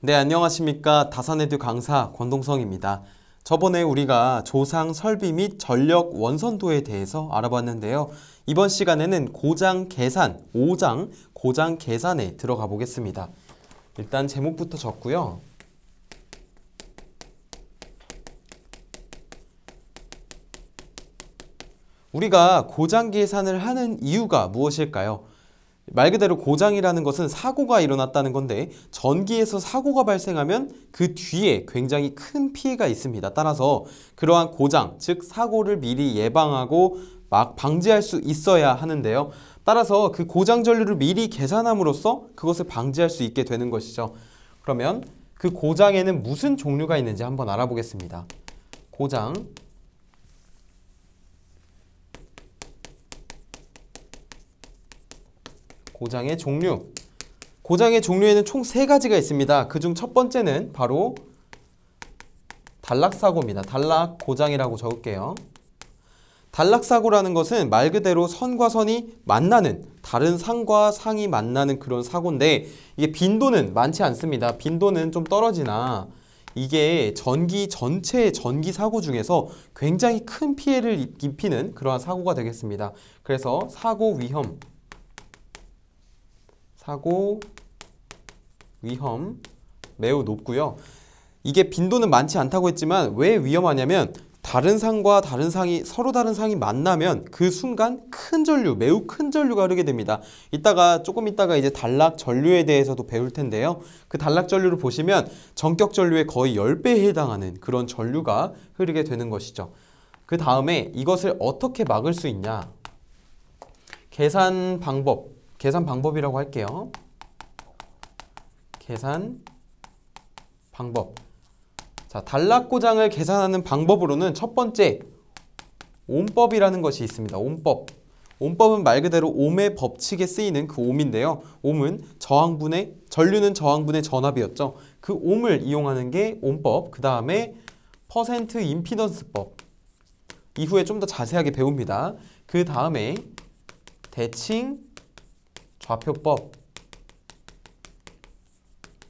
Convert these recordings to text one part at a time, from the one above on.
네, 안녕하십니까. 다산에듀 강사 권동성입니다. 저번에 우리가 조상, 설비 및 전력 원선도에 대해서 알아봤는데요. 이번 시간에는 고장 계산, 5장 고장 계산에 들어가 보겠습니다. 일단 제목부터 적고요. 우리가 고장 계산을 하는 이유가 무엇일까요? 말 그대로 고장이라는 것은 사고가 일어났다는 건데 전기에서 사고가 발생하면 그 뒤에 굉장히 큰 피해가 있습니다. 따라서 그러한 고장, 즉 사고를 미리 예방하고 막 방지할 수 있어야 하는데요. 따라서 그 고장 전류를 미리 계산함으로써 그것을 방지할 수 있게 되는 것이죠. 그러면 그 고장에는 무슨 종류가 있는지 한번 알아보겠습니다. 고장의 종류. 고장의 종류에는 총 3가지가 있습니다. 그중 첫 번째는 바로 단락사고입니다. 단락고장이라고 적을게요. 단락사고라는 것은 말 그대로 선과 선이 만나는, 다른 상과 상이 만나는 그런 사고인데 이게 빈도는 많지 않습니다. 빈도는 좀 떨어지나 이게 전체 전기 사고 중에서 굉장히 큰 피해를 입히는 그러한 사고가 되겠습니다. 그래서 사고 위험 매우 높고요. 이게 빈도는 많지 않다고 했지만 왜 위험하냐면 다른 상과 다른 상이 서로 다른 상이 만나면 그 순간 큰 전류, 매우 큰 전류가 흐르게 됩니다. 조금 이따가 이제 단락 전류에 대해서도 배울 텐데요. 그 단락 전류를 보시면 전격 전류의 거의 10배에 해당하는 그런 전류가 흐르게 되는 것이죠. 그 다음에 이것을 어떻게 막을 수 있냐? 계산 방법이라고 할게요. 계산 방법. 자, 단락고장을 계산하는 방법으로는 첫 번째, 옴법이라는 것이 있습니다. 옴법은 말 그대로 옴의 법칙에 쓰이는 그 옴인데요. 옴은 전류는 저항분의 전압이었죠. 그 옴을 이용하는 게 옴법. 그 다음에 퍼센트 임피던스법. 이후에 좀 더 자세하게 배웁니다. 그 다음에 대칭 좌표법.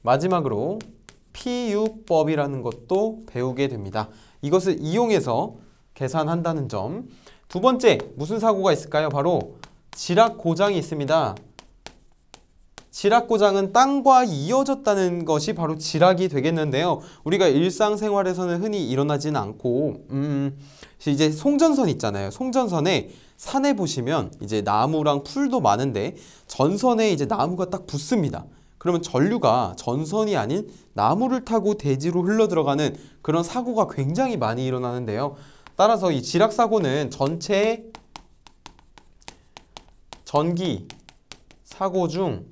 마지막으로 PU법이라는 것도 배우게 됩니다. 이것을 이용해서 계산한다는 점. 두 번째, 무슨 사고가 있을까요? 바로 지락고장이 있습니다. 지락고장은 땅과 이어졌다는 것이 바로 지락이 되겠는데요. 우리가 일상생활에서는 흔히 일어나지는 않고 이제 송전선 있잖아요. 송전선에 산에 보시면 이제 나무랑 풀도 많은데 전선에 이제 나무가 딱 붙습니다. 그러면 전류가 전선이 아닌 나무를 타고 대지로 흘러 들어가는 그런 사고가 굉장히 많이 일어나는데요. 따라서 이 지락사고는 전체 전기 사고 중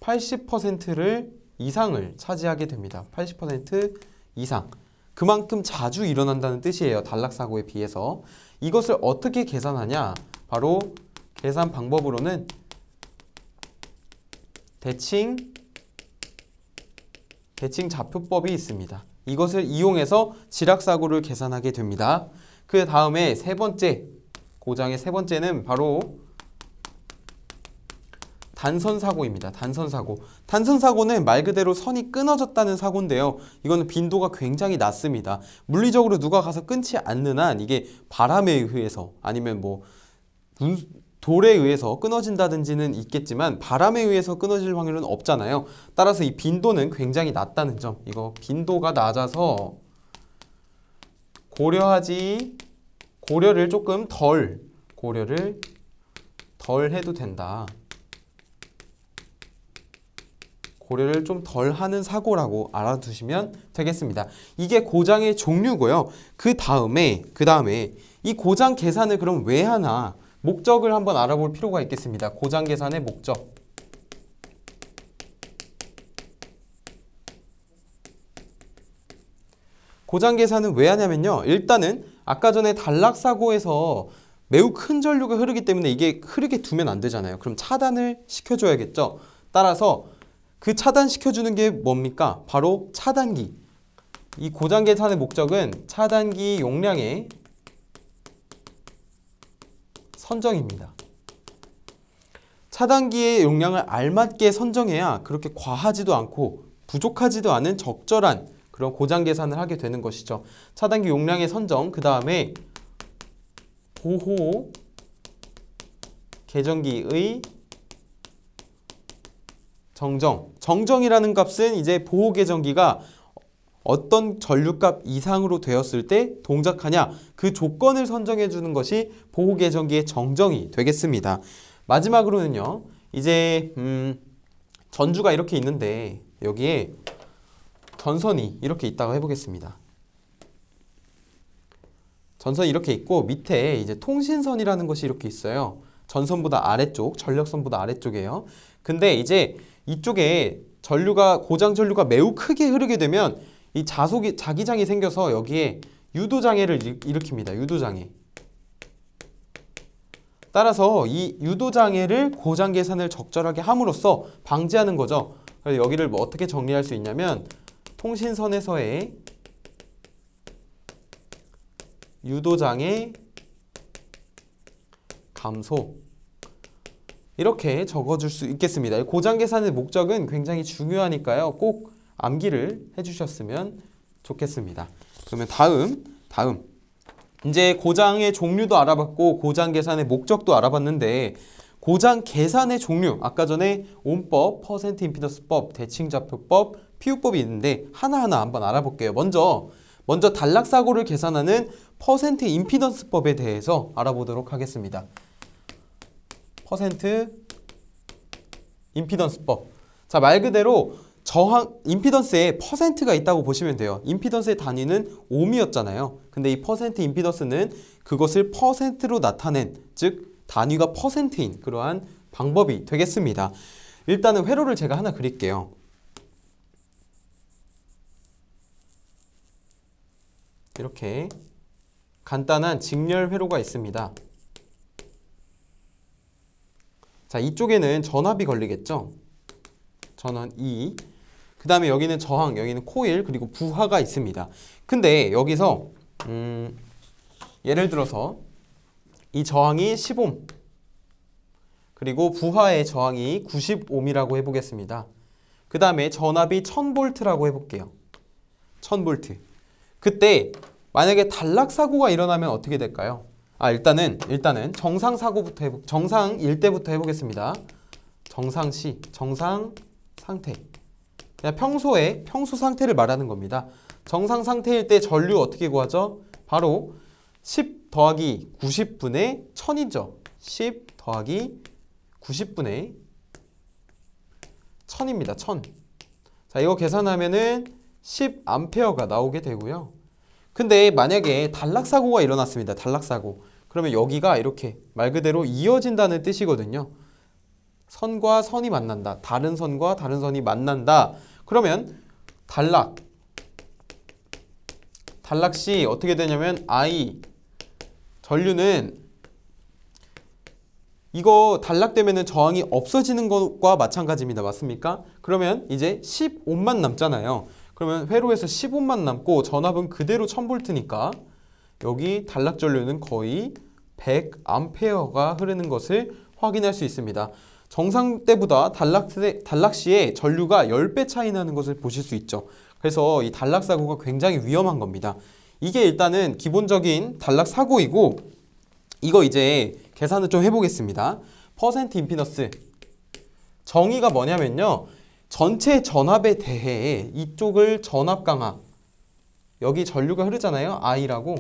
80% 이상을 차지하게 됩니다. 80% 이상. 그만큼 자주 일어난다는 뜻이에요. 단락사고에 비해서. 이것을 어떻게 계산하냐? 바로 계산 방법으로는 대칭 좌표법이 있습니다. 이것을 이용해서 지락사고를 계산하게 됩니다. 그 다음에 고장의 세 번째는 바로 단선사고입니다. 단선사고는 말 그대로 선이 끊어졌다는 사고인데요. 이거는 빈도가 굉장히 낮습니다. 물리적으로 누가 가서 끊지 않는 한 이게 바람에 의해서 아니면 돌에 의해서 끊어진다든지는 있겠지만 바람에 의해서 끊어질 확률은 없잖아요. 따라서 이 빈도는 굉장히 낮다는 점. 이거 빈도가 낮아서 고려를 덜 해도 된다. 고려를 좀 덜 하는 사고라고 알아두시면 되겠습니다. 이게 고장의 종류고요. 그 다음에 이 고장 계산을 그럼 왜 하나? 목적을 한번 알아볼 필요가 있겠습니다. 고장 계산의 목적. 고장 계산은 왜 하냐면요. 일단은 아까 전에 단락사고에서 매우 큰 전류가 흐르기 때문에 이게 흐르게 두면 안 되잖아요. 그럼 차단을 시켜줘야겠죠. 따라서 그 차단시켜주는 게 뭡니까? 바로 차단기. 이 고장 계산의 목적은 차단기 용량의 선정입니다. 차단기의 용량을 알맞게 선정해야 그렇게 과하지도 않고 부족하지도 않은 적절한 그런 고장 계산을 하게 되는 것이죠. 차단기 용량의 선정, 그 다음에 보호 계전기의 정정이라는 값은 이제 보호 계전기가 어떤 전류값 이상으로 되었을 때 동작하냐, 그 조건을 선정해 주는 것이 보호 계전기의 정정이 되겠습니다. 마지막으로는요, 이제 전주가 이렇게 있는데 여기에 전선이 이렇게 있다고 해보겠습니다. 전선이 이렇게 있고 밑에 이제 통신선이라는 것이 이렇게 있어요. 전선보다 아래쪽, 전력선보다 아래쪽이에요. 근데 이제 이쪽에 고장 전류가 매우 크게 흐르게 되면 이 자기장이 생겨서 여기에 유도장애를 일으킵니다. 유도장애. 따라서 이 유도장애를 고장 계산을 적절하게 함으로써 방지하는 거죠. 그래서 여기를 뭐 어떻게 정리할 수 있냐면 통신선에서의 유도장애 감소, 이렇게 적어줄 수 있겠습니다. 고장 계산의 목적은 굉장히 중요하니까요. 꼭 암기를 해주셨으면 좋겠습니다. 그러면 다음 이제 고장의 종류도 알아봤고 고장 계산의 목적도 알아봤는데, 고장 계산의 종류, 아까 전에 ohm법, 퍼센트 임피던스법, 대칭좌표법, 피우법이 있는데 하나하나 한번 알아볼게요. 먼저 단락사고를 계산하는 퍼센트 임피던스법에 대해서 알아보도록 하겠습니다. 퍼센트 임피던스법. 자, 말 그대로 임피던스에 퍼센트가 있다고 보시면 돼요. 임피던스의 단위는 ohm이었잖아요. 근데 이 퍼센트 임피던스는 그것을 퍼센트로 나타낸, 즉 단위가 퍼센트인 그러한 방법이 되겠습니다. 일단은 회로를 제가 하나 그릴게요. 이렇게 간단한 직렬 회로가 있습니다. 자, 이쪽에는 전압이 걸리겠죠? 전원 E. 그 다음에 여기는 저항, 여기는 코일, 그리고 부하가 있습니다. 근데 여기서 예를 들어서 이 저항이 10옴, 그리고 부하의 저항이 90옴이라고 해보겠습니다. 그 다음에 전압이 1000V라고 해볼게요. 1000V. 그때 만약에 단락사고가 일어나면 어떻게 될까요? 일단은 정상일 때부터 해보겠습니다. 정상시, 정상 상태. 그냥 평소 상태를 말하는 겁니다. 정상 상태일 때 전류 어떻게 구하죠? 바로 10 더하기 90분의 1000이죠. 10 더하기 90분의 1000입니다. 1000. 자, 이거 계산하면은 10A가 나오게 되고요. 근데 만약에 단락사고가 일어났습니다. 단락사고. 그러면 여기가 이렇게 말 그대로 이어진다는 뜻이거든요. 선과 선이 만난다. 다른 선과 다른 선이 만난다. 그러면 단락시 어떻게 되냐면 전류는 이거 단락되면은 저항이 없어지는 것과 마찬가지입니다. 맞습니까? 그러면 이제 10옴만 남잖아요. 그러면 회로에서 10옴만 남고 전압은 그대로 1000V니까 여기 단락 전류는 거의 100A가 흐르는 것을 확인할 수 있습니다. 정상 때보다 단락 시에 전류가 10배 차이 나는 것을 보실 수 있죠. 그래서 이 단락 사고가 굉장히 위험한 겁니다. 이게 일단은 기본적인 단락 사고이고, 이거 이제 계산을 좀 해보겠습니다. 퍼센트 임피던스 정의가 뭐냐면요, 전체 전압에 대해 이쪽을 전압 강화, 여기 전류가 흐르잖아요. I라고.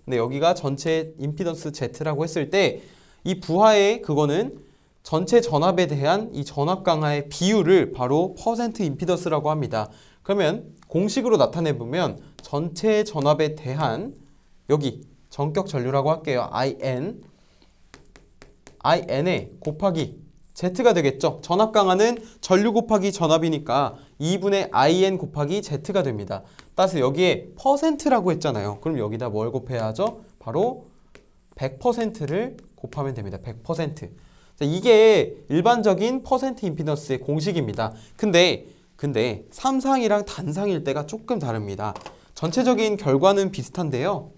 근데 여기가 전체 임피던스 Z라고 했을 때 이 부하의 그거는 전체 전압에 대한 이 전압 강화의 비율을 바로 퍼센트 임피던스라고 합니다. 그러면 공식으로 나타내 보면 전체 전압에 대한, 여기 전격 전류라고 할게요. IN에 곱하기 Z가 되겠죠. 전압 강화는 전류 곱하기 전압이니까 2분의 IN 곱하기 Z가 됩니다. 따라서 여기에 퍼센트라고 했잖아요. 그럼 여기다 뭘 곱해야 하죠? 바로 100%를 곱하면 됩니다. 100%. 자, 이게 일반적인 퍼센트 임피던스의 공식입니다. 근데 삼상이랑 단상일 때가 조금 다릅니다. 전체적인 결과는 비슷한데요.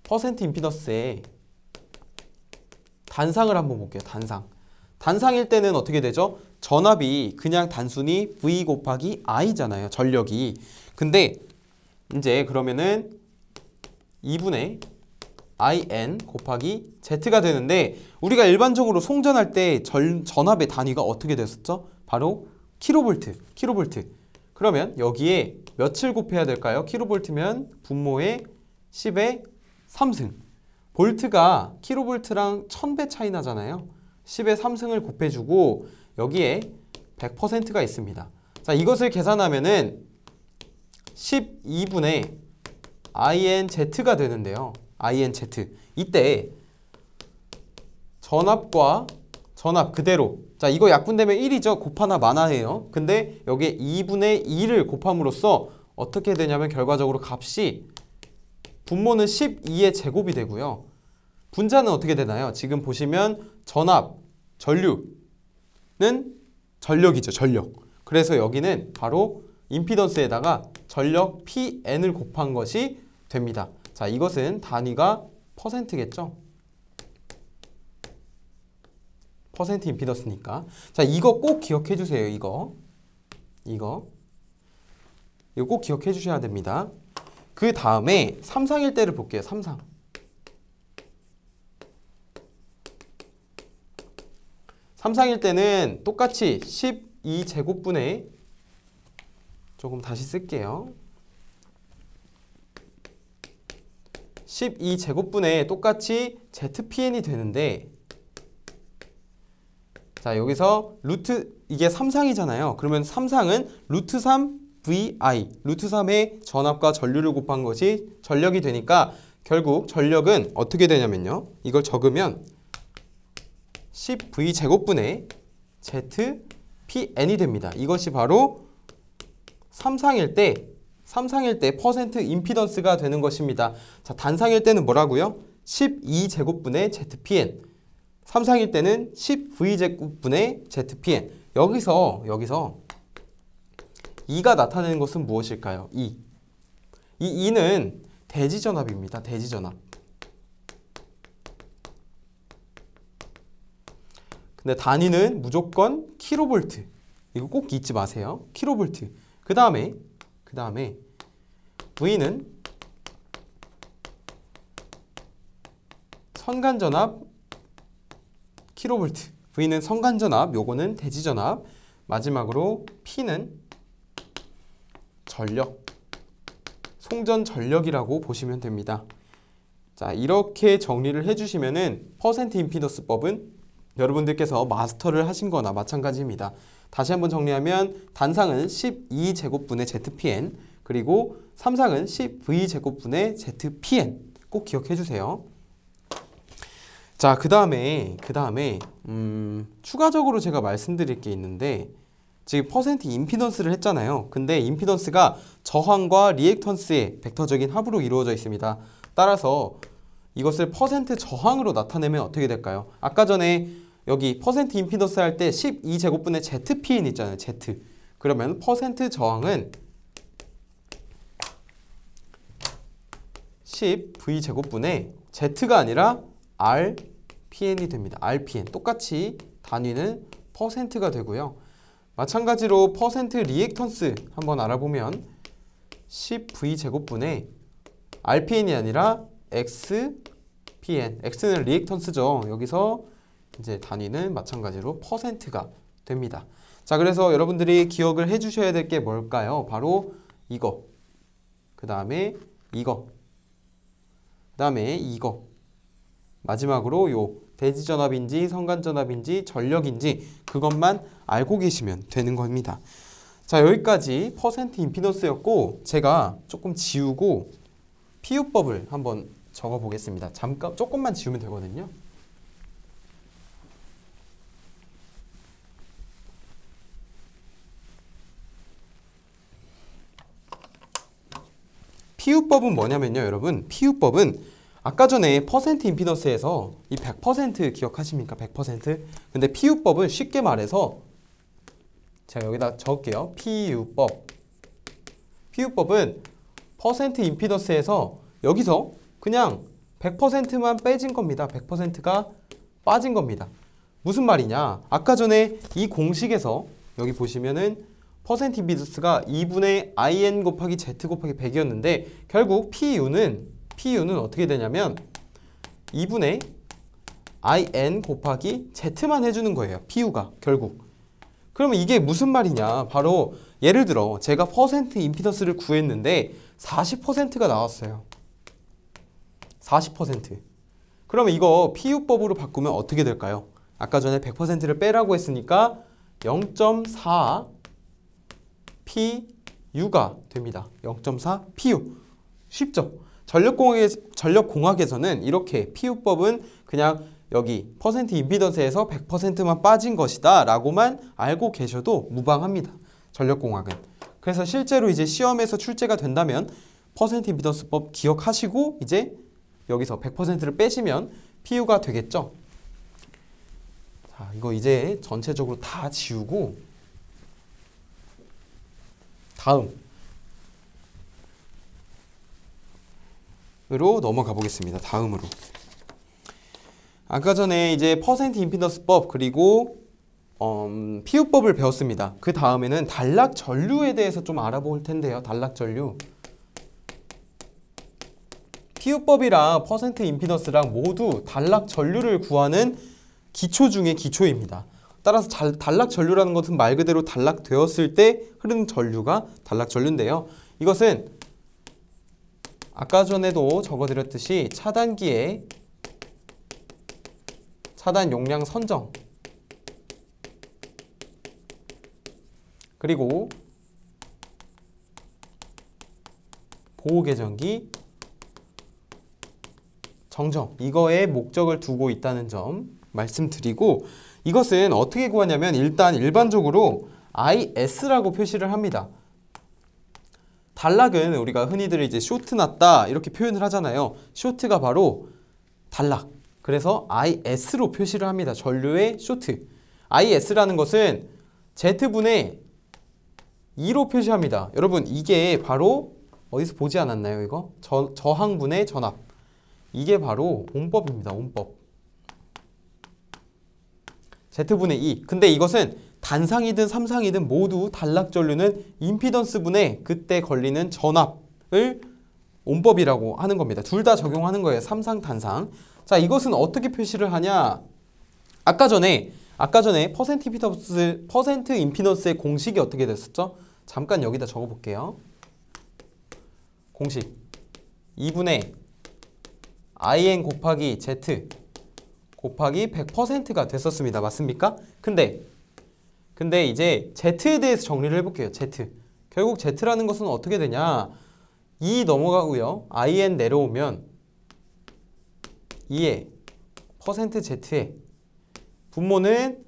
퍼센트 임피던스의 단상을 한번 볼게요. 단상일 때는 어떻게 되죠? 전압이 그냥 단순히 V 곱하기 I잖아요. 전력이. 근데 이제 그러면은 2분의 IN 곱하기 Z가 되는데 우리가 일반적으로 송전할 때 전압의 단위가 어떻게 됐었죠? 바로 킬로볼트. 그러면 여기에 몇을 곱해야 될까요? 킬로볼트면 분모에 10의 3승. 볼트가 킬로볼트랑 1000배 차이 나잖아요. 10의 3승을 곱해주고 여기에 100%가 있습니다. 자, 이것을 계산하면은 12분의 INZ가 되는데요. INZ. 이때 전압과 전압 그대로. 자, 이거 약분되면 1이죠. 곱하나 마나예요. 근데 여기에 2분의 2를 곱함으로써 어떻게 되냐면 결과적으로 값이 분모는 12의 제곱이 되고요. 분자는 어떻게 되나요? 지금 보시면 전압, 전류는 전력이죠. 전력. 그래서 여기는 바로 임피던스에다가 전력 PN을 곱한 것이 됩니다. 자, 이것은 단위가 퍼센트겠죠? 퍼센트 임피던스니까. 자, 이거 꼭 기억해 주세요. 이거 꼭 기억해 주셔야 됩니다. 그 다음에 삼상일대를 볼게요. 삼상일대는 똑같이 12제곱분의 조금 다시 쓸게요. 12제곱분의 똑같이 ZPN이 되는데 자, 여기서 이게 3상이잖아요. 그러면 3상은 루트 3VI, 루트 3의 전압과 전류를 곱한 것이 전력이 되니까 결국 전력은 어떻게 되냐면요. 이걸 적으면 10V제곱분의 ZPN이 됩니다. 이것이 바로 3상일 때 퍼센트 임피던스가 되는 것입니다. 자, 단상일 때는 뭐라고요? 12제곱분의 ZPN. 3상일 때는 10V제곱분의 ZPN. 여기서 2가 나타내는 것은 무엇일까요? 이 2는 대지전압입니다. 대지전압. 근데 단위는 무조건 킬로볼트. 이거 꼭 잊지 마세요. 킬로볼트. 그 다음에 V는 선간전압 킬로볼트. V는 선간전압, 요거는 대지전압. 마지막으로 P는 전력, 송전 전력이라고 보시면 됩니다. 자, 이렇게 정리를 해주시면은 퍼센트 임피던스법은 여러분들께서 마스터를 하신 거나 마찬가지입니다. 다시 한번 정리하면 단상은 12제곱분의 ZPN, 그리고 3상은 10V제곱분의 ZPN 꼭 기억해 주세요. 자, 그 다음에 추가적으로 제가 말씀드릴 게 있는데 지금 퍼센트 임피던스를 했잖아요. 근데 임피던스가 저항과 리액턴스의 벡터적인 합으로 이루어져 있습니다. 따라서 이것을 퍼센트 저항으로 나타내면 어떻게 될까요? 아까 전에 여기 퍼센트 임피던스 할 때 12제곱분의 ZPN 있잖아요. Z. 그러면 퍼센트 저항은 10V제곱분의 Z가 아니라 RPN이 됩니다. RPN. 똑같이 단위는 퍼센트가 되고요. 마찬가지로 퍼센트 리액턴스 한번 알아보면 10V제곱분의 RPN이 아니라 XPN. X는 리액턴스죠. 여기서 이제 단위는 마찬가지로 퍼센트가 됩니다. 자, 그래서 여러분들이 기억을 해주셔야 될 게 뭘까요? 바로 이거. 그 다음에 이거. 그 다음에 이거. 마지막으로 요 대지전압인지 선간전압인지 전력인지 그것만 알고 계시면 되는 겁니다. 자, 여기까지 퍼센트 임피던스였고 제가 조금 지우고 피우법을 한번 적어 보겠습니다. 잠깐 조금만 지우면 되거든요. 피우법은 뭐냐면요, 여러분. 피우법은 아까 전에 퍼센트 임피던스에서 이 100% 기억하십니까? 100%. 근데 피우법은 쉽게 말해서 제가 여기다 적을게요. 피우법은 퍼센트 임피던스에서 여기서 그냥 100%만 빼진 겁니다. 100%가 빠진 겁니다. 무슨 말이냐? 아까 전에 이 공식에서 여기 보시면은 퍼센트 임피던스가 2분의 IN 곱하기 Z 곱하기 100이었는데 결국 PU는 어떻게 되냐면 2분의 IN 곱하기 Z만 해주는 거예요. PU가 결국. 그러면 이게 무슨 말이냐? 바로 예를 들어 제가 퍼센트 임피던스를 구했는데 40%가 나왔어요. 40%. 그러면 이거 PU법으로 바꾸면 어떻게 될까요? 아까 전에 100%를 빼라고 했으니까 0.4 PU가 됩니다. 0.4 PU. 쉽죠? 전력공학에서는 이렇게 PU법은 그냥 여기 퍼센트 임피던스에서 100%만 빠진 것이다 라고만 알고 계셔도 무방합니다. 전력공학은. 그래서 실제로 이제 시험에서 출제가 된다면 퍼센트 임피던스법 기억하시고 이제 여기서 100%를 빼시면 PU가 되겠죠. 자, 이거 이제 전체적으로 다 지우고 다음으로 넘어가 보겠습니다. 다음으로. 아까 전에 이제 퍼센트 임피던스법 그리고 PU법을 배웠습니다. 그 다음에는 단락 전류에 대해서 좀 알아볼 텐데요. 단락 전류. PU법이랑 퍼센트 임피던스랑 모두 단락 전류를 구하는 기초 중에 기초입니다. 따라서 단락 전류라는 것은 말 그대로 단락되었을 때 흐르는 전류가 단락 전류인데요. 이것은 아까 전에도 적어드렸듯이 차단기의 차단 용량 선정 그리고 보호 계전기 정정 이거에 목적을 두고 있다는 점 말씀드리고 이것은 어떻게 구하냐면 일단 일반적으로 IS라고 표시를 합니다. 단락은 우리가 흔히들 이제 쇼트 났다 이렇게 표현을 하잖아요. 쇼트가 바로 단락. 그래서 IS로 표시를 합니다. 전류의 쇼트. IS라는 것은 Z분의 2로 표시합니다. 여러분 이게 바로 어디서 보지 않았나요? 이거? 저항분의 전압. 이게 바로 온법입니다. 온법. Z분의 2. 근데 이것은 단상이든 삼상이든 모두 단락 전류는 임피던스분의 그때 걸리는 전압을 온법이라고 하는 겁니다. 둘 다 적용하는 거예요. 삼상, 단상. 자, 이것은 어떻게 표시를 하냐? 아까 전에 퍼센트 임피던스의 공식이 어떻게 됐었죠? 잠깐 여기다 적어 볼게요. 공식 2분의 IN 곱하기 Z 곱하기 100%가 됐었습니다. 맞습니까? 근데 이제 Z에 대해서 정리를 해볼게요. Z. 결국 Z라는 것은 어떻게 되냐? 2 넘어가고요. IN 내려오면 2에 퍼센트 Z에 분모는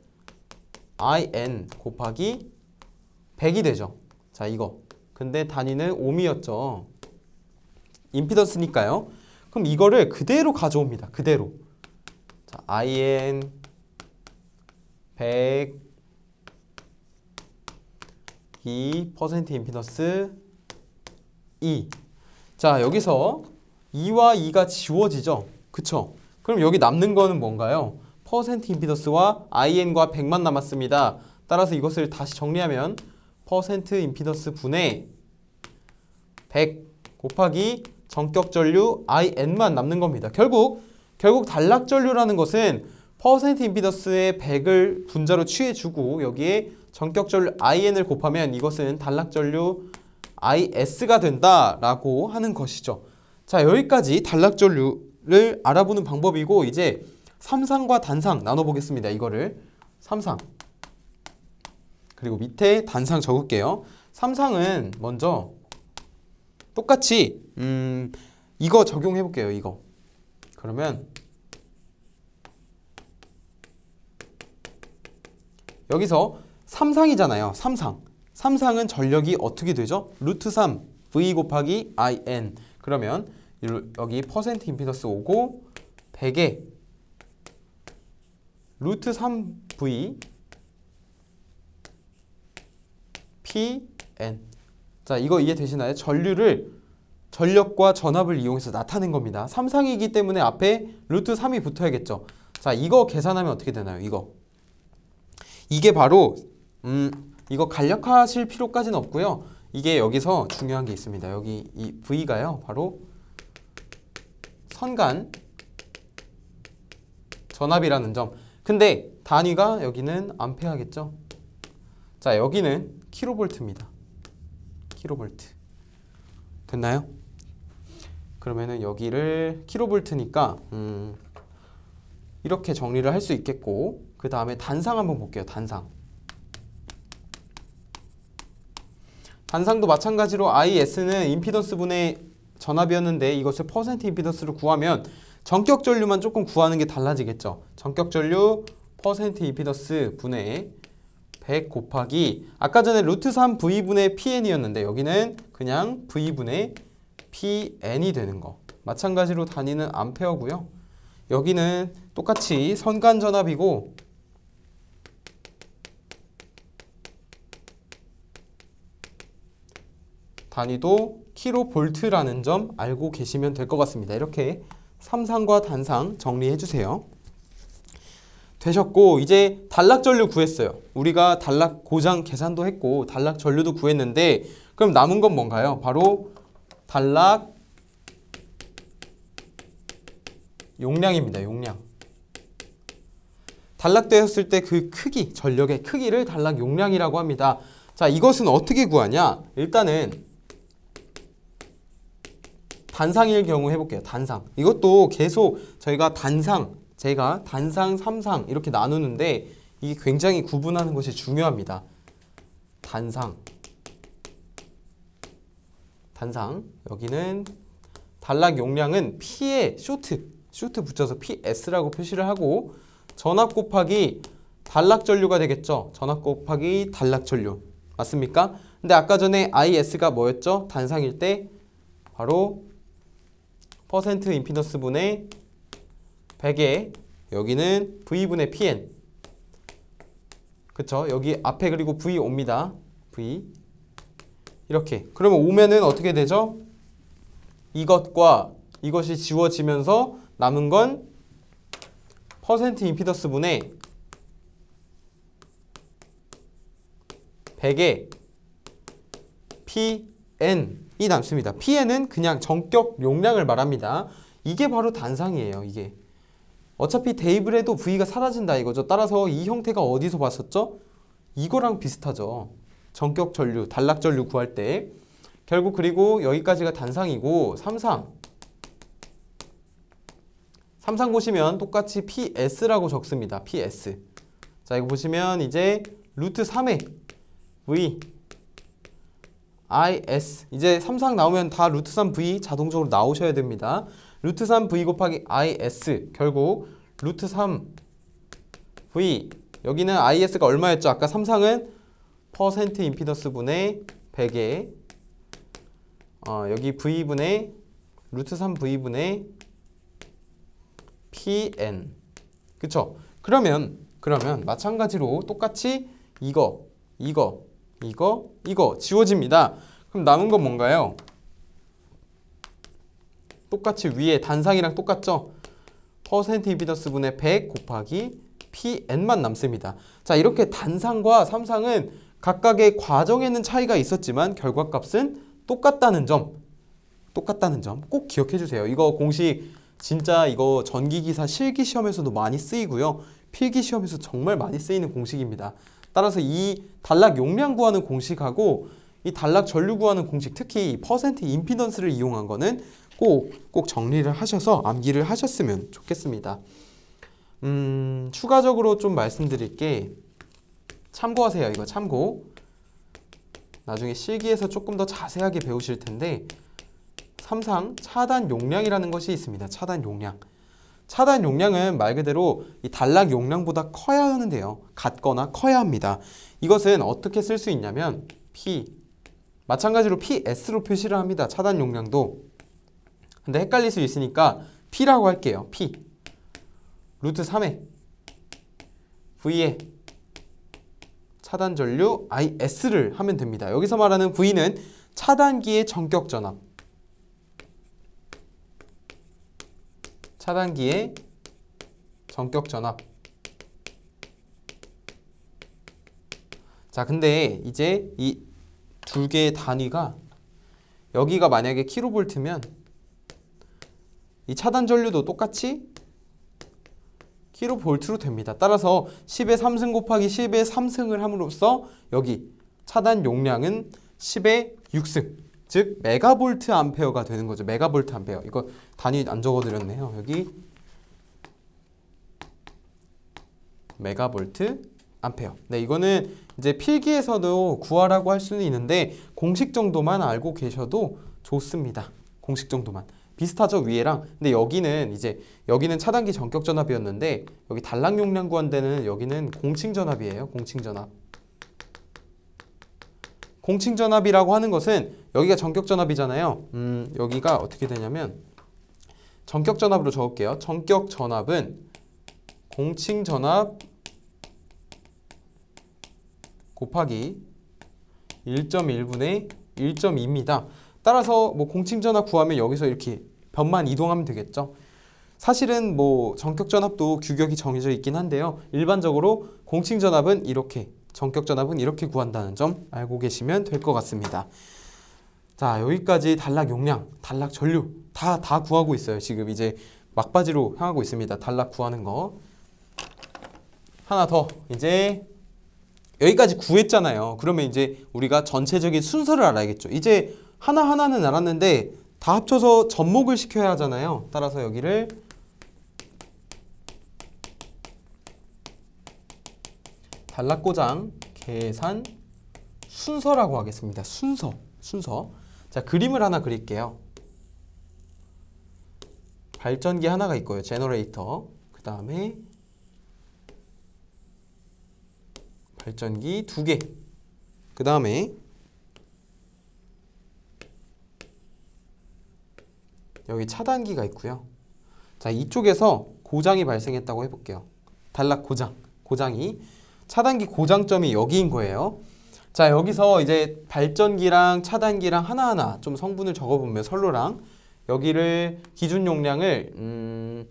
IN 곱하기 100이 되죠. 자, 이거. 근데 단위는 옴이었죠. 임피던스니까요. 그럼 이거를 그대로 가져옵니다. 그대로. 자, IN 100 2% 임피던스 2. 자, 여기서 2와 2가 지워지죠? 그쵸? 그럼 여기 남는 거는 뭔가요? 퍼센트 임피던스와 IN과 100만 남았습니다. 따라서 이것을 다시 정리하면 퍼센트 임피던스 분의 100 곱하기 전격 전류 IN만 남는 겁니다. 결국 단락 전류라는 것은 퍼센트 임피던스의 100을 분자로 취해주고 여기에 전격 전류 IN을 곱하면 이것은 단락 전류 IS가 된다라고 하는 것이죠. 자, 여기까지 단락 전류를 알아보는 방법이고 이제 삼상과 단상 나눠보겠습니다. 이거를 삼상 그리고 밑에 단상 적을게요. 삼상은 먼저 똑같이 이거 적용해 볼게요. 이거 그러면 여기서 삼상이잖아요. 삼상은 전력이 어떻게 되죠? 루트 3 V 곱하기 IN. 그러면 여기 퍼센트 임피던스 오고 100에 루트 3 V PN. 자, 이거 이해되시나요? 전력과 전압을 이용해서 나타낸 겁니다. 삼상이기 때문에 앞에 루트 3이 붙어야겠죠. 자, 이거 계산하면 어떻게 되나요? 이거 이게 바로 이거 간략화하실 필요까지는 없고요. 이게 여기서 중요한 게 있습니다. 여기 이 V가요. 바로 선간 전압이라는 점. 근데 단위가 여기는 암페어겠죠. 자, 여기는 킬로볼트입니다. 킬로볼트. 됐나요? 그러면은 여기를 킬로볼트니까 이렇게 정리를 할 수 있겠고, 그 다음에 단상 한번 볼게요. 단상. 단상도 마찬가지로 IS는 임피던스 분의 전압이었는데 이것을 퍼센트 임피던스로 구하면 전격 전류만 조금 구하는 게 달라지겠죠. 전격 전류 퍼센트 임피던스 분의 100 곱하기 아까 전에 루트 3 V분의 PN이었는데 여기는 그냥 V분의 PN이 되는 거. 마찬가지로 단위는 암페어고요. 여기는 똑같이 선간 전압이고 단위도 킬로볼트라는 점 알고 계시면 될 것 같습니다. 이렇게 삼상과 단상 정리해 주세요. 되셨고, 이제 단락 전류 구했어요. 우리가 단락 고장 계산도 했고 단락 전류도 구했는데 그럼 남은 건 뭔가요? 바로 단락 용량입니다. 용량. 단락되었을 때 그 크기, 전력의 크기를 단락 용량이라고 합니다. 자, 이것은 어떻게 구하냐? 일단은 단상일 경우 해볼게요. 단상. 이것도 계속 제가 단상 3상 이렇게 나누는데 이게 굉장히 구분하는 것이 중요합니다. 단상. 여기는 단락 용량은 P에 쇼트 붙여서 PS라고 표시를 하고 전압 곱하기 단락 전류가 되겠죠. 전압 곱하기 단락 전류. 맞습니까? 근데 아까 전에 IS가 뭐였죠? 단상일 때 바로 퍼센트 임피던스 분의 100에 여기는 V분의 PN. 그쵸? 여기 앞에 그리고 V 옵니다. V. 이렇게. 그러면 오면은 어떻게 되죠? 이것과 이것이 지워지면서 남은 건 퍼센트 임피던스 분의 100에 PN이 남습니다. PN은 그냥 전격 용량을 말합니다. 이게 바로 단상이에요. 이게. 어차피 대입을 해도 V가 사라진다 이거죠. 따라서 이 형태가 어디서 봤었죠? 이거랑 비슷하죠. 전격 전류, 단락 전류 구할 때. 결국 그리고 여기까지가 단상이고 삼상 보시면 똑같이 PS라고 적습니다. PS. 자, 이거 보시면 이제 루트 3의 V IS. 이제 삼상 나오면 다 루트 3V 자동적으로 나오셔야 됩니다. 루트 3V 곱하기 IS. 결국 루트 3V. 여기는 IS가 얼마였죠? 아까 삼상은 퍼센트 임피던스 분의 100에 여기 V분의 루트 3V분의 PN. 그쵸? 그러면 마찬가지로 똑같이 이거 지워집니다. 그럼 남은 건 뭔가요? 똑같이 위에 단상이랑 똑같죠? 퍼센트 임피던스 분의 100 곱하기 PN만 남습니다. 자, 이렇게 단상과 삼상은 각각의 과정에는 차이가 있었지만 결과값은 똑같다는 점 꼭 기억해 주세요. 이거 공식 진짜 이거 전기기사 실기시험에서도 많이 쓰이고요. 필기시험에서 정말 많이 쓰이는 공식입니다. 따라서 이 단락 용량 구하는 공식하고 이 단락 전류 구하는 공식, 특히 퍼센트 임피던스를 이용한 거는 꼭 정리를 하셔서 암기를 하셨으면 좋겠습니다. 추가적으로 좀 말씀드릴 게 참고하세요. 이거 참고. 나중에 실기에서 조금 더 자세하게 배우실 텐데 삼상 차단 용량이라는 것이 있습니다. 차단 용량. 차단 용량은 말 그대로 이 단락 용량보다 커야 하는데요. 같거나 커야 합니다. 이것은 어떻게 쓸 수 있냐면 마찬가지로 PS로 표시를 합니다. 차단 용량도. 근데 헷갈릴 수 있으니까 P라고 할게요. P. 루트 3에 V에 차단 전류 IS를 하면 됩니다. 여기서 말하는 V는 차단기의 전격 전압. 차단기의 전격 전압. 자, 근데 이제 이 두 개의 단위가 여기가 만약에 킬로볼트면 이 차단 전류도 똑같이 킬로볼트로 됩니다. 따라서 10의 3승 곱하기 10의 3승을 함으로써 여기 차단 용량은 10의 6승, 즉 메가볼트 암페어가 되는 거죠. 메가볼트 암페어. 이거 단위 안 적어드렸네요. 여기 메가볼트 암페어. 네, 이거는 이제 필기에서도 구하라고 할 수는 있는데 공식 정도만 알고 계셔도 좋습니다. 공식 정도만. 비슷하죠, 위에랑. 근데 여기는 차단기 전격 전압이었는데 여기 단락 용량 구한 데는 여기는 공칭 전압이에요. 공칭 전압. 공칭 전압이라고 하는 것은 여기가 전격 전압이잖아요. 여기가 어떻게 되냐면 전격 전압으로 적을게요. 전격 전압은 공칭 전압 곱하기 1.1분의 1.2입니다. 따라서 뭐 공칭 전압 구하면 여기서 이렇게 변만 이동하면 되겠죠. 사실은 뭐 전격 전압도 규격이 정해져 있긴 한데요. 일반적으로 공칭 전압은 이렇게, 전격 전압은 이렇게 구한다는 점 알고 계시면 될 것 같습니다. 자, 여기까지 단락 용량, 단락 전류 다 구하고 있어요. 지금 이제 막바지로 향하고 있습니다. 단락 구하는 거. 하나 더, 이제 여기까지 구했잖아요. 그러면 이제 우리가 전체적인 순서를 알아야겠죠. 이제 하나하나는 알았는데 다 합쳐서 접목을 시켜야 하잖아요. 따라서 여기를 단락고장 계산 순서라고 하겠습니다. 순서. 자, 그림을 하나 그릴게요. 발전기 하나가 있고요. 제너레이터. 그 다음에 발전기 2개. 그 다음에 여기 차단기가 있고요. 자, 이쪽에서 고장이 발생했다고 해볼게요. 단락 고장이 차단기 고장점이 여기인 거예요. 자, 여기서 이제 발전기랑 차단기랑 하나하나 좀 성분을 적어보면 선로랑 여기를 기준 용량을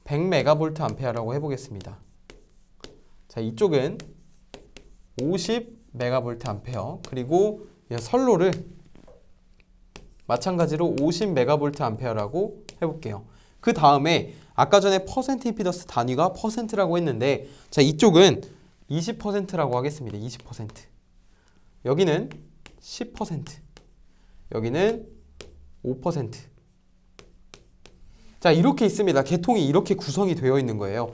100메가볼트 암페어라고 해보겠습니다. 자, 이쪽은 50메가볼트 암페어, 그리고 선로를 마찬가지로 50메가볼트 암페어라고 해볼게요. 그 다음에 아까 전에 퍼센트 임피던스 단위가 퍼센트라고 했는데, 자, 이쪽은 20%라고 하겠습니다. 20%. 여기는 10%. 여기는 5%. 자, 이렇게 있습니다. 계통이 이렇게 구성이 되어 있는 거예요.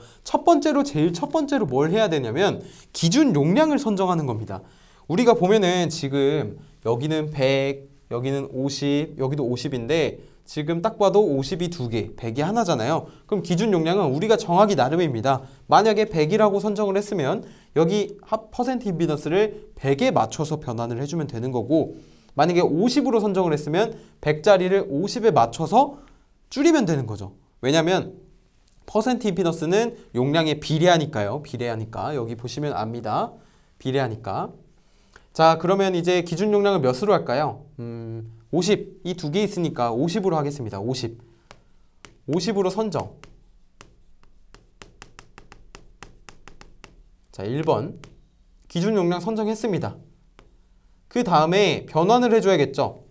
제일 첫 번째로 뭘 해야 되냐면 기준 용량을 선정하는 겁니다. 우리가 보면은 지금 여기는 100, 여기는 50, 여기도 50인데 지금 딱 봐도 50이 2개, 100이 하나잖아요. 그럼 기준 용량은 우리가 정하기 나름입니다. 만약에 100이라고 선정을 했으면 여기 퍼센트 임피던스를 100에 맞춰서 변환을 해주면 되는 거고, 만약에 50으로 선정을 했으면 100짜리를 50에 맞춰서 줄이면 되는 거죠. 왜냐면 퍼센트 임피던스는 용량에 비례하니까요. 비례하니까. 여기 보시면 압니다. 비례하니까. 자, 그러면 이제 기준 용량을 몇으로 할까요? 50. 이 2개 있으니까 50으로 하겠습니다. 50으로 선정. 자, 1번. 기준 용량 선정했습니다. 그 다음에 변환을 해줘야겠죠.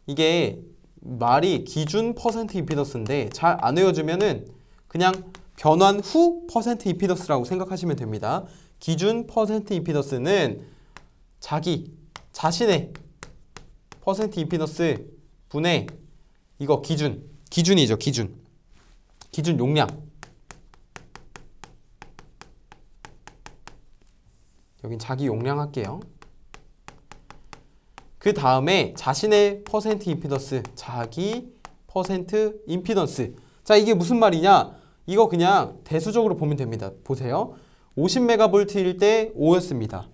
이게 말이 기준 퍼센트 임피던스인데 잘 안 외워주면은 그냥 변환 후 퍼센트 임피던스라고 생각하시면 됩니다. 기준 퍼센트 임피던스는 자신의 퍼센트 임피던스 분의 이거 기준이죠. 기준 용량. 여긴 자기 용량 할게요. 그 다음에 자신의 퍼센트 임피던스, 자기 퍼센트 임피던스. 자, 이게 무슨 말이냐? 이거 그냥 대수적으로 보면 됩니다. 보세요. 50메가볼트일 때 5였습니다.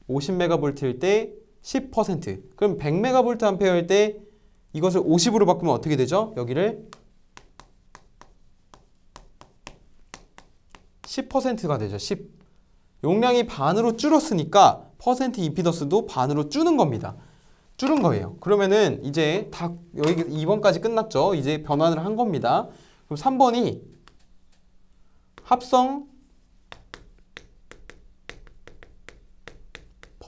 50메가볼트일 때 10%. 그럼 100메가볼트 암페어일 때 이것을 50으로 바꾸면 어떻게 되죠? 여기를 10%가 되죠. 10. 용량이 반으로 줄었으니까 퍼센트 임피던스도 반으로 줄은 겁니다. 줄은 거예요. 그러면은 이제 다 여기 2번까지 끝났죠. 이제 변환을 한 겁니다. 그럼 3번이 합성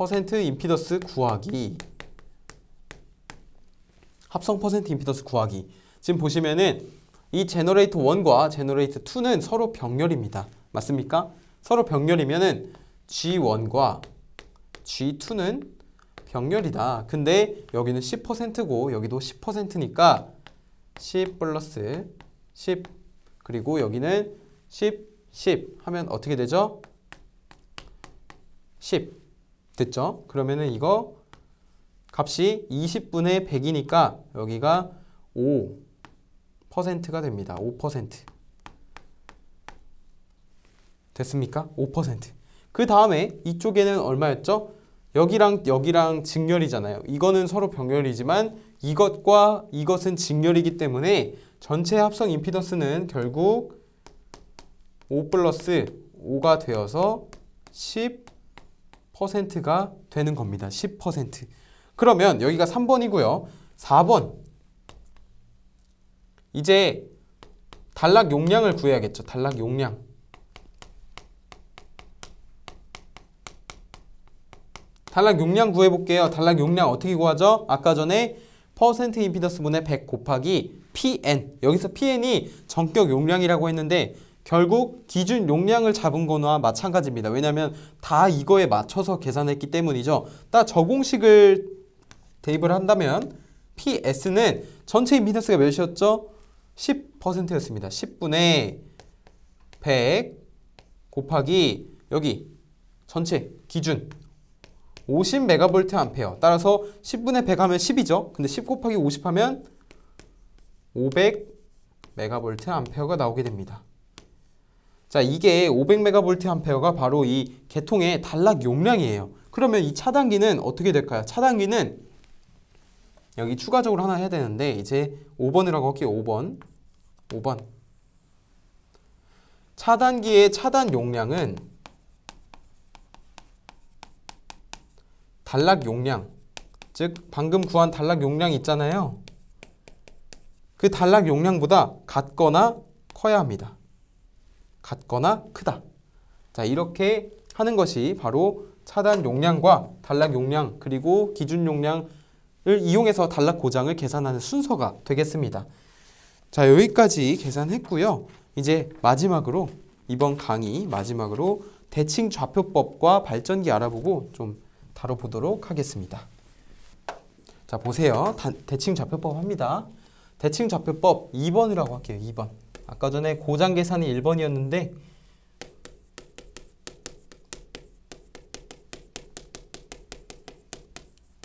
퍼센트 임피던스 구하기. 합성 퍼센트 임피던스 구하기. 지금 보시면은 이 제너레이터 1과 제너레이터 2는 서로 병렬입니다. 맞습니까? 서로 병렬이면은 G1과 G2는 병렬이다. 근데 여기는 10%고 여기도 10%니까 10 플러스 10 그리고 여기는 10, 10 하면 어떻게 되죠? 10 됐죠? 그러면은 이거 값이 20분의 100이니까 여기가 5%가 됩니다. 5% 됐습니까? 5%. 그 다음에 이쪽에는 얼마였죠? 여기랑 여기랑 직렬이잖아요. 이거는 서로 병렬이지만 이것과 이것은 직렬이기 때문에 전체 합성 임피던스는 결국 5 플러스 5가 되어서 10%가 되는 겁니다. 10%. 그러면 여기가 3번이고요. 4번. 이제 단락 용량을 구해야겠죠. 단락 용량. 단락 용량 구해볼게요. 단락 용량 어떻게 구하죠? 아까 전에 퍼센트 임피던스 분의 100 곱하기 PN. 여기서 PN이 전격 용량이라고 했는데 결국 기준 용량을 잡은 거나 마찬가지입니다. 왜냐하면 다 이거에 맞춰서 계산했기 때문이죠. 딱 저 공식을 대입을 한다면 PS는 전체 임피던스가 몇이었죠? 10%였습니다. 10분의 100 곱하기 여기 전체 기준 50메가볼트 암페어. 따라서 10분의 100 하면 10이죠. 근데 10 곱하기 50 하면 500메가볼트 암페어가 나오게 됩니다. 자, 이게 500메가볼트 암페어가 바로 이 계통의 단락 용량이에요. 그러면 이 차단기는 어떻게 될까요? 차단기는 여기 추가적으로 하나 해야 되는데 이제 5번이라고 할게요. 5번. 차단기의 차단 용량은 단락 용량, 즉 방금 구한 단락 용량 있잖아요. 그 단락 용량보다 같거나 커야 합니다. 같거나 크다. 자, 이렇게 하는 것이 바로 차단 용량과 단락 용량 그리고 기준 용량을 이용해서 단락 고장을 계산하는 순서가 되겠습니다. 자, 여기까지 계산했고요. 이제 마지막으로 이번 강의 마지막으로 대칭 좌표법과 발전기 알아보고 좀 다뤄보도록 하겠습니다. 자, 보세요. 대칭 좌표법 합니다. 대칭 좌표법 2번이라고 할게요. 2번. 아까 전에 고장 계산이 1번이었는데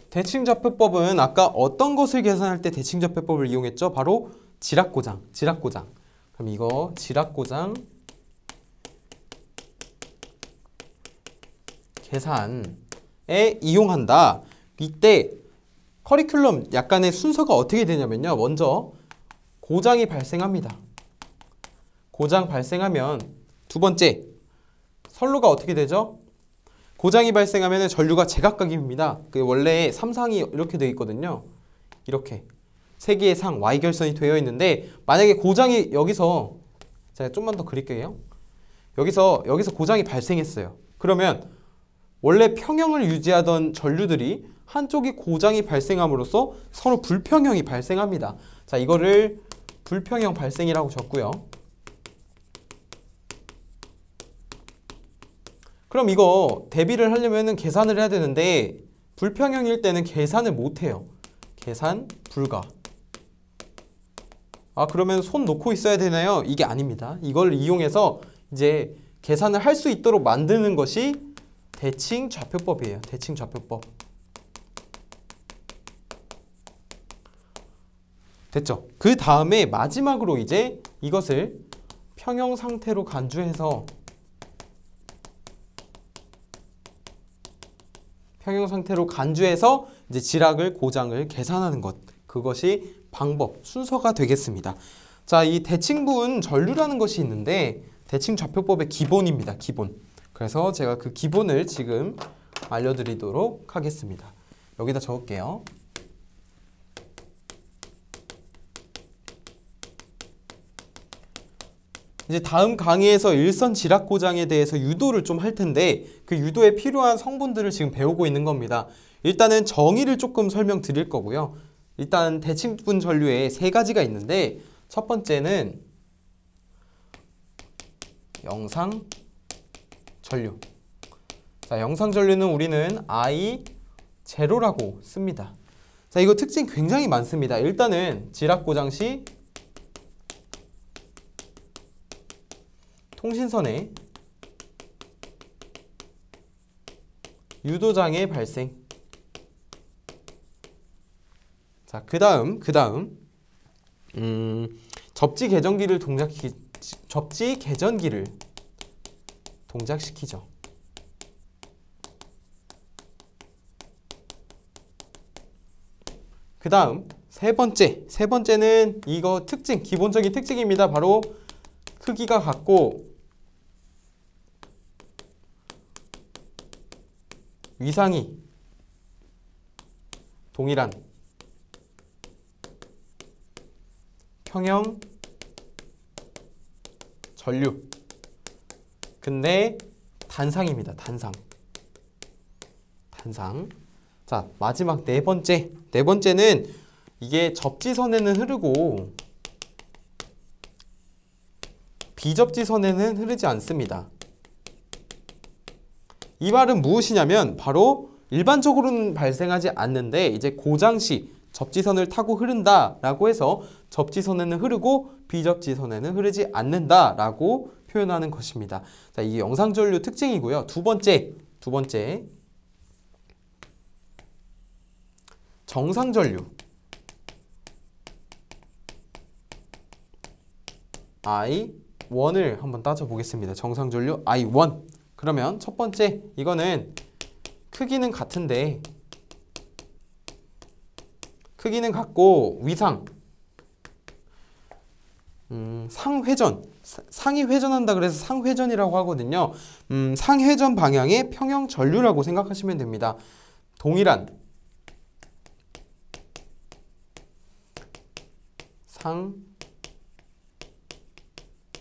대칭 좌표법은 아까 어떤 것을 계산할 때 대칭 좌표법을 이용했죠? 바로 지락고장. 그럼 이거 지락고장 계산에 이용한다. 이때 커리큘럼 약간의 순서가 어떻게 되냐면요. 먼저 고장이 발생합니다. 고장 발생하면 두 번째 선로가 어떻게 되죠? 고장이 발생하면 전류가 제각각입니다. 그 원래 3상이 이렇게 되어 있거든요. 이렇게 세 개의 상 Y결선이 되어 있는데 만약에 고장이 여기서 제가 좀만 더 그릴게요. 여기서 고장이 발생했어요. 그러면 원래 평형을 유지하던 전류들이 한쪽이 고장이 발생함으로써 서로 불평형이 발생합니다. 자, 이거를 불평형 발생이라고 적고요. 그럼 이거 대비를 하려면 계산을 해야 되는데 불평형일 때는 계산을 못해요. 계산 불가. 아, 그러면 손 놓고 있어야 되나요? 이게 아닙니다. 이걸 이용해서 이제 계산을 할 수 있도록 만드는 것이 대칭 좌표법이에요. 대칭 좌표법. 됐죠? 그 다음에 마지막으로 이제 이것을 평형 상태로 간주해서 이제 지락을 고장을 계산하는 것. 그것이 방법, 순서가 되겠습니다. 자, 이 대칭분 전류라는 것이 있는데 대칭 좌표법의 기본입니다. 기본. 그래서 제가 그 기본을 지금 알려드리도록 하겠습니다. 여기다 적을게요. 이제 다음 강의에서 일선 지락 고장에 대해서 유도를 좀 할 텐데 그 유도에 필요한 성분들을 지금 배우고 있는 겁니다. 일단은 정의를 조금 설명드릴 거고요. 일단 대칭분 전류에 세 가지가 있는데 첫 번째는 영상 전류. 자, 영상 전류는 우리는 I0라고 씁니다. 자, 이거 특징 굉장히 많습니다. 일단은 지락 고장 시 통신선에 유도장애 발생. 자, 그 다음 접지 개전기를 동작시키죠. 그 다음 세 번째는 이거 특징, 기본적인 특징입니다. 바로 크기가 같고 위상이 동일한 평형 전류. 근데 단상입니다. 단상. 자, 마지막 네 번째는 이게 접지선에는 흐르고 비접지선에는 흐르지 않습니다. 이 말은 무엇이냐면 바로 일반적으로는 발생하지 않는데 이제 고장시 접지선을 타고 흐른다라고 해서 접지선에는 흐르고 비접지선에는 흐르지 않는다라고 표현하는 것입니다. 자, 이게 영상전류 특징이고요. 두 번째 정상전류 I1을 한번 따져보겠습니다. 정상전류 I1. 그러면 첫 번째 이거는 크기는 같은데 크기는 같고 위상 상이 회전한다 그래서 상회전이라고 하거든요. 상회전 방향의 평형 전류라고 생각하시면 됩니다. 동일한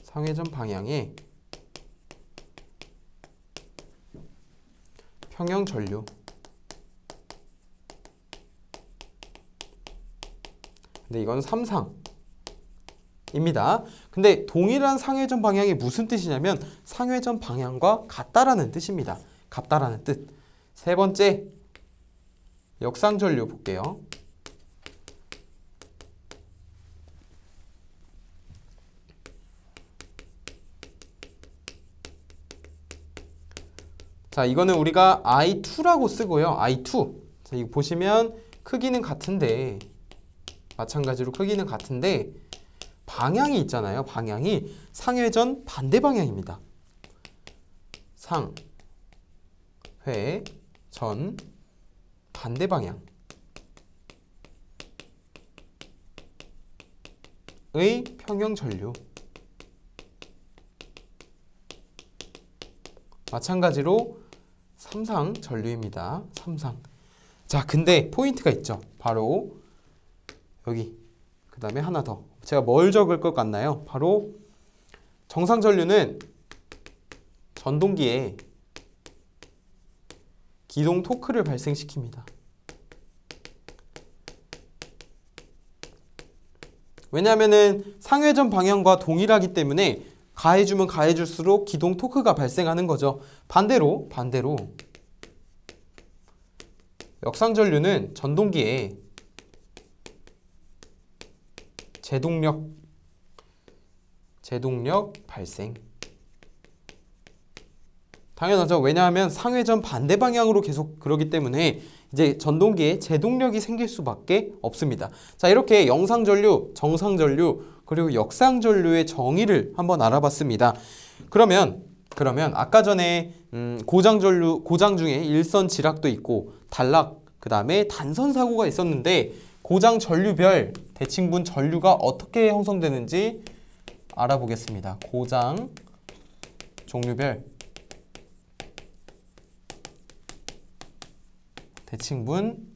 상회전 방향의 평형 전류. 근데 이건 삼상입니다. 근데 동일한 상회전 방향이 무슨 뜻이냐면 상회전 방향과 같다라는 뜻입니다. 같다라는 뜻. 세 번째 역상전류 볼게요. 자, 이거는 우리가 I2라고 쓰고요. I2. 자, 이거 보시면 크기는 같은데 마찬가지로 크기는 같은데 방향이 있잖아요. 방향이 상회전 반대 방향입니다. 상회전 반대 방향의 평형 전류. 마찬가지로 삼상 전류입니다. 삼상. 자, 근데 포인트가 있죠. 바로 여기. 그 다음에 하나 더. 제가 뭘 적을 것 같나요? 바로 정상 전류는 전동기에 기동 토크를 발생시킵니다. 왜냐하면은 상회전 방향과 동일하기 때문에 가해주면 가해줄수록 기동 토크가 발생하는 거죠. 반대로 역상전류는 전동기에 제동력 발생. 당연하죠. 왜냐하면 상회전 반대 방향으로 계속 그러기 때문에 이제 전동기에 제동력이 생길 수밖에 없습니다. 자, 이렇게 영상전류, 정상전류, 그리고 역상전류의 정의를 한번 알아봤습니다. 그러면 아까 전에 고장전류, 고장 중에 일선 지락도 있고 단락, 그 다음에 단선 사고가 있었는데 고장 전류별 대칭분 전류가 어떻게 형성되는지 알아보겠습니다. 고장 종류별 대칭분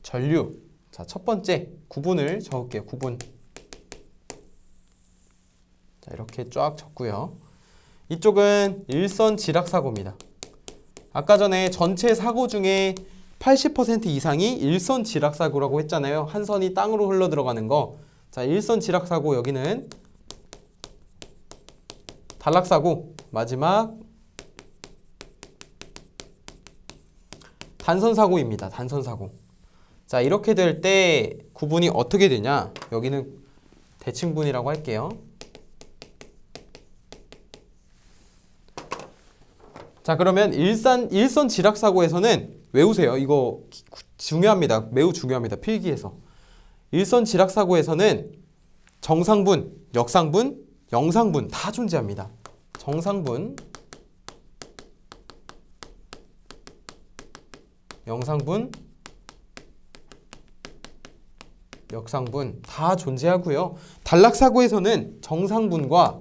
전류. 자, 첫 번째 구분을 적을게요. 구분. 자, 이렇게 쫙 적고요. 이쪽은 일선 지락 사고입니다. 아까 전에 전체 사고 중에 80% 이상이 일선 지락 사고라고 했잖아요. 한 선이 땅으로 흘러 들어가는 거. 자, 일선 지락 사고, 여기는 단락 사고, 마지막 단선 사고입니다. 단선 사고. 자, 이렇게 될 때 구분이 어떻게 되냐? 여기는 대칭분이라고 할게요. 자, 그러면 일선 지락 사고에서는 외우세요. 이거 중요합니다. 매우 중요합니다. 필기에서. 일선 지락 사고에서는 정상분, 역상분, 영상분 다 존재합니다. 정상분, 영상분, 역상분 다 존재하고요. 단락 사고에서는 정상분과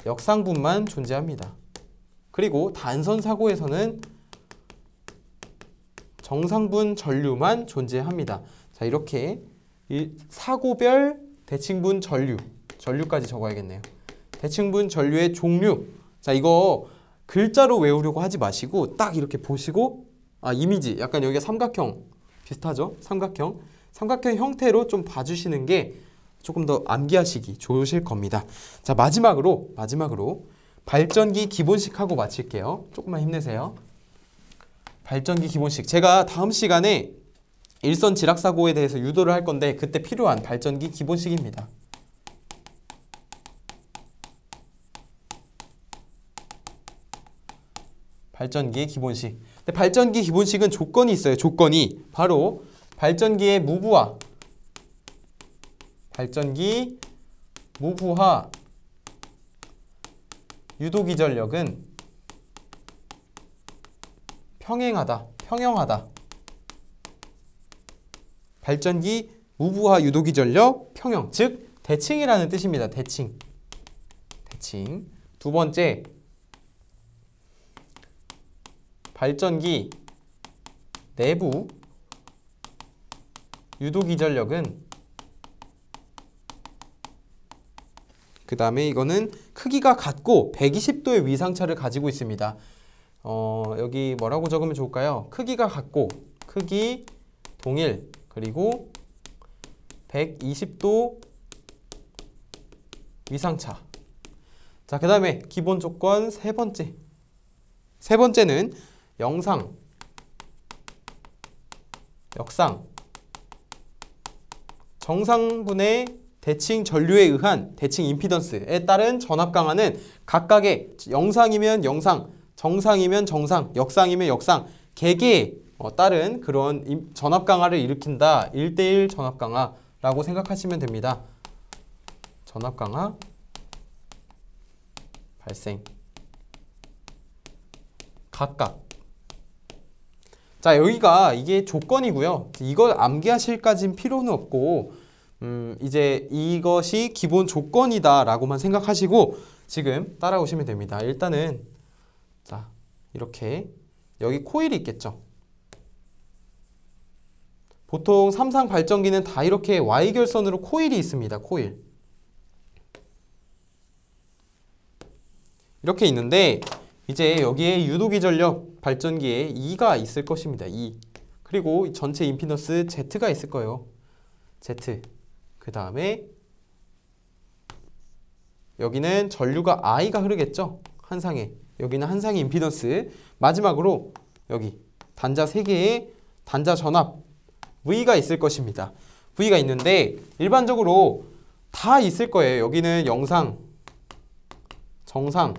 역상분만 존재합니다. 그리고 단선 사고에서는 정상분 전류만 존재합니다. 자, 이렇게 사고별 대칭분 전류까지 적어야겠네요. 대칭분 전류의 종류. 자, 이거 글자로 외우려고 하지 마시고 딱 이렇게 보시고, 이미지, 약간 여기가 삼각형 비슷하죠? 삼각형 형태로 좀 봐주시는 게 조금 더 암기하시기 좋으실 겁니다. 자, 마지막으로 발전기 기본식 하고 마칠게요. 조금만 힘내세요. 발전기 기본식. 제가 다음 시간에 일선 지락 사고에 대해서 유도를 할 건데 그때 필요한 발전기 기본식입니다. 발전기의 기본식. 근데 발전기 기본식은 조건이 있어요. 조건이 바로 발전기의 무부하, 유도기 전력은 평형하다. 발전기 무부하 유도기 전력 평형, 즉 대칭이라는 뜻입니다. 대칭. 두 번째, 발전기 내부 유도기 전력은, 그 다음에 이거는 크기가 같고 120도의 위상차를 가지고 있습니다. 여기 뭐라고 적으면 좋을까요? 크기가 같고, 크기 동일, 그리고 120도 위상차. 자, 그 다음에 기본 조건 세 번째는 영상, 역상, 정상분의 대칭 전류에 의한 대칭 임피던스에 따른 전압 강하는 각각의 영상이면 영상, 정상이면 정상, 역상이면 역상, 개개에 따른 그런 전압 강하를 일으킨다. 1대1 전압 강하라고 생각하시면 됩니다. 전압 강하 발생. 각각. 자, 여기가 이게 조건이고요. 이걸 암기하실까진 필요는 없고, 이제 이것이 기본 조건이다 라고만 생각하시고 지금 따라오시면 됩니다. 일단은 자, 이렇게 여기 코일이 있겠죠. 보통 삼상 발전기는 다 이렇게 Y결선으로 코일이 있습니다. 코일 이렇게 있는데, 이제 여기에 유도기 전력 발전기에 E가 있을 것입니다. E. 그리고 전체 임피던스 Z가 있을 거예요. Z. 그 다음에 여기는 전류가 I가 흐르겠죠. 한상에. 여기는 한상의 임피던스. 마지막으로 여기 단자 3개의 단자 전압 V가 있을 것입니다. V가 있는데 일반적으로 다 있을 거예요. 여기는 영상, 정상,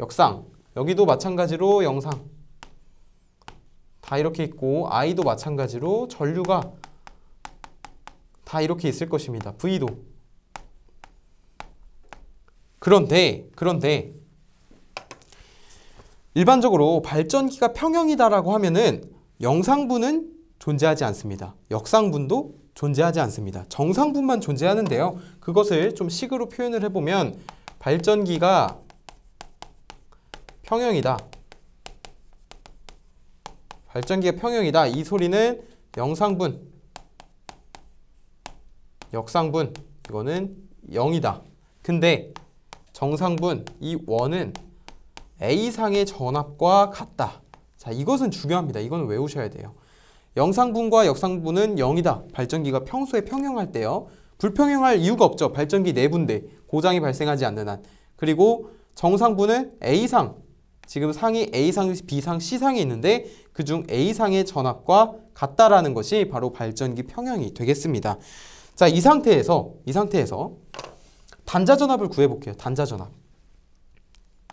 역상, 여기도 마찬가지로 영상 다 이렇게 있고, I도 마찬가지로 전류가 다 이렇게 있을 것입니다. V도. 그런데 일반적으로 발전기가 평형이다라고 하면은 영상분은 존재하지 않습니다. 역상분도 존재하지 않습니다. 정상분만 존재하는데요. 그것을 좀 식으로 표현을 해보면 발전기가 평형이다. 발전기가 평형이다. 이 소리는 영상분, 역상분 이거는 0이다. 근데 정상분 이 원은 A상의 전압과 같다. 자, 이것은 중요합니다. 이거는 외우셔야 돼요. 영상분과 역상분은 0이다. 발전기가 평소에 평형할 때요. 불평형할 이유가 없죠. 발전기 내부인데 고장이 발생하지 않는 한. 그리고 정상분은 A상, 지금 상이 A상, B상, C상이 있는데 그중 A상의 전압과 같다라는 것이 바로 발전기 평형이 되겠습니다. 자, 이 상태에서 단자전압을 구해볼게요. 단자전압.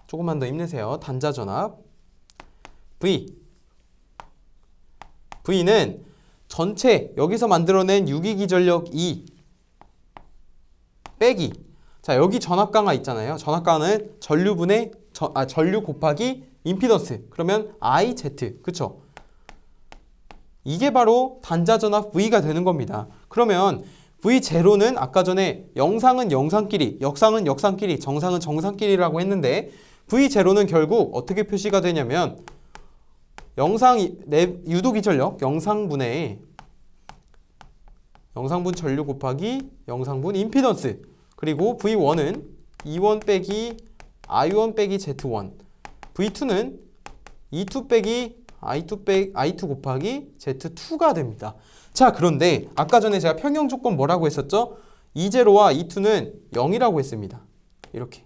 조금만 더 힘내세요. 단자전압 V는 전체 여기서 만들어낸 유기기전력 E 빼기, 자 여기 전압강화 있잖아요. 전압강화는 전류분의 전류 곱하기 임피던스, 그러면 IZ, 그쵸? 이게 바로 단자전압 V가 되는 겁니다. 그러면 V0는 아까 전에 영상은 영상끼리, 역상은 역상끼리, 정상은 정상끼리라고 했는데 V0는 결국 어떻게 표시가 되냐면 유도기전력 영상분의 영상분 전류 곱하기 영상분 임피던스, 그리고 V1은 E1 빼기 I1 빼기 Z1, V2는 E2 빼기 I2 곱하기 Z2가 됩니다. 자, 그런데 아까 전에 제가 평형 조건 뭐라고 했었죠? E0와 E2는 0이라고 했습니다. 이렇게.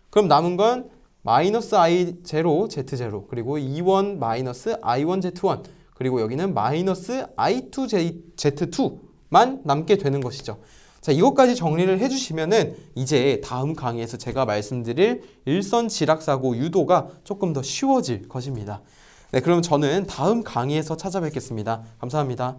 그럼 남은 건 마이너스 I0 Z0, 그리고 E1 마이너스 I1 Z1, 그리고 여기는 마이너스 I2 Z2만 남게 되는 것이죠. 자, 이것까지 정리를 해주시면은 이제 다음 강의에서 제가 말씀드릴 일선 지락사고 유도가 조금 더 쉬워질 것입니다. 네, 그럼 저는 다음 강의에서 찾아뵙겠습니다. 감사합니다.